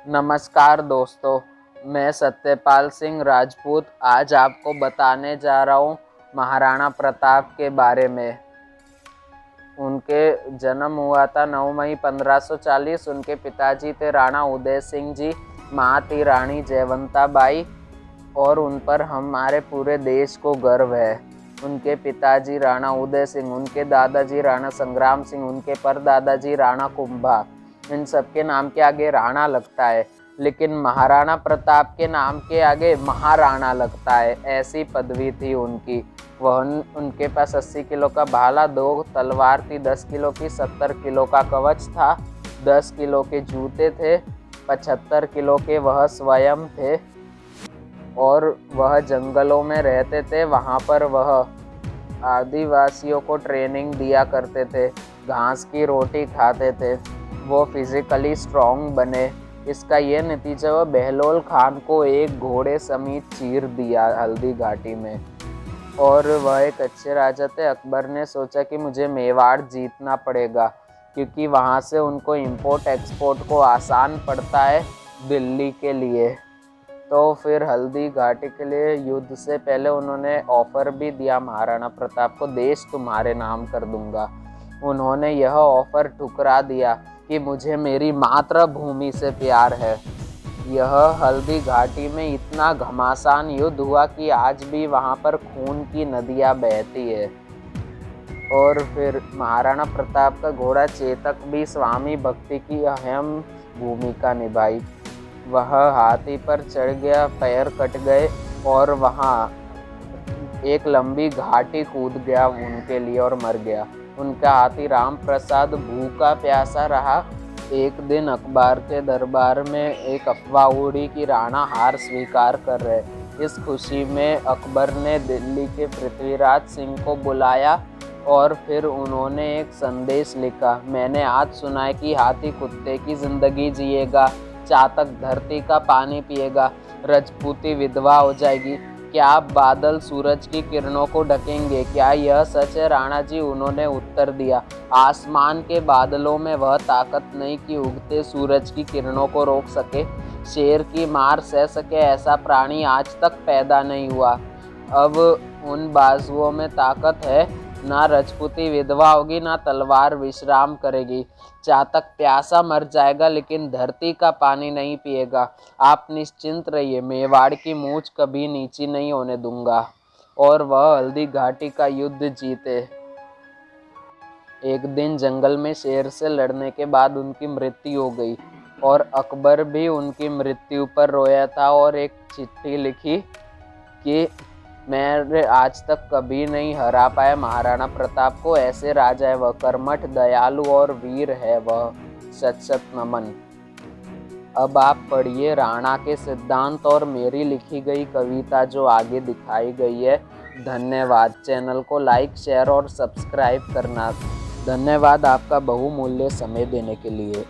नमस्कार दोस्तों, मैं सत्यपाल सिंह राजपूत आज आपको बताने जा रहा हूँ महाराणा प्रताप के बारे में। उनके जन्म हुआ था 9 मई 1540। उनके पिताजी थे राणा उदय सिंह जी, माँ थी रानी जयवंता बाई और उन पर हमारे पूरे देश को गर्व है। उनके पिताजी राणा उदय सिंह, उनके दादाजी राणा संग्राम सिंह, उनके परदादाजी राणा कुंभा। इन सबके नाम के आगे राणा लगता है, लेकिन महाराणा प्रताप के नाम के आगे महाराणा लगता है। ऐसी पदवी थी उनकी। वह उनके पास 80 किलो का भाला, 2 तलवार थी, 10 किलो की, 70 किलो का कवच था, 10 किलो के जूते थे, 75 किलो के वह स्वयं थे और वह जंगलों में रहते थे। वहाँ पर वह आदिवासियों को ट्रेनिंग दिया करते थे, घास की रोटी खाते थे। वो फिजिकली स्ट्रॉन्ग बने। इसका ये नतीजा हुआ, बहलोल खान को एक घोड़े समेत चीर दिया हल्दी घाटी में। और वह एक अच्छे राजा थे। अकबर ने सोचा कि मुझे मेवाड़ जीतना पड़ेगा, क्योंकि वहाँ से उनको इंपोर्ट एक्सपोर्ट को आसान पड़ता है दिल्ली के लिए। तो फिर हल्दी घाटी के लिए युद्ध से पहले उन्होंने ऑफर भी दिया महाराणा प्रताप को, देश तुम्हारे नाम कर दूंगा। उन्होंने यह ऑफर ठुकरा दिया कि मुझे मेरी मातृभूमि से प्यार है। यह हल्दी घाटी में इतना घमासान युद्ध हुआ कि आज भी वहाँ पर खून की नदियाँ बहती है। और फिर महाराणा प्रताप का घोड़ा चेतक भी स्वामी भक्ति की अहम भूमिका निभाई। वह हाथी पर चढ़ गया, पैर कट गए और वहाँ एक लंबी घाटी कूद गया उनके लिए और मर गया। उनका हाथी राम प्रसाद भूखा प्यासा रहा। एक दिन अकबर के दरबार में एक अफवाह उड़ी कि राणा हार स्वीकार कर रहे। इस खुशी में अकबर ने दिल्ली के पृथ्वीराज सिंह को बुलाया और फिर उन्होंने एक संदेश लिखा। मैंने आज सुना है कि हाथी कुत्ते की जिंदगी जिएगा, चातक धरती का पानी पिएगा, रजपूती विधवा हो जाएगी। क्या बादल सूरज की किरणों को ढकेंगे? क्या यह सच है राणा जी? उन्होंने उत्तर दिया, आसमान के बादलों में वह ताकत नहीं कि उगते सूरज की किरणों को रोक सके। शेर की मार सह सके ऐसा प्राणी आज तक पैदा नहीं हुआ। अब उन बाजुओं में ताकत है, ना रजपूती विधवा होगी, ना तलवार विश्राम करेगी। चातक प्यासा मर जाएगा, लेकिन धरती का पानी नहीं पिएगा। आप निश्चिंत रहिए, मेवाड़ की मूंछ कभी नीची नहीं होने दूंगा। और वह हल्दी घाटी का युद्ध जीते। एक दिन जंगल में शेर से लड़ने के बाद उनकी मृत्यु हो गई और अकबर भी उनकी मृत्यु पर रोया था और एक चिट्ठी लिखी कि मैं आज तक कभी नहीं हरा पाया महाराणा प्रताप को। ऐसे राजा है वह, कर्मठ, दयालु और वीर है वह। सत सत नमन। अब आप पढ़िए राणा के सिद्धांत और मेरी लिखी गई कविता जो आगे दिखाई गई है। धन्यवाद। चैनल को लाइक, शेयर और सब्सक्राइब करना। धन्यवाद आपका बहुमूल्य समय देने के लिए।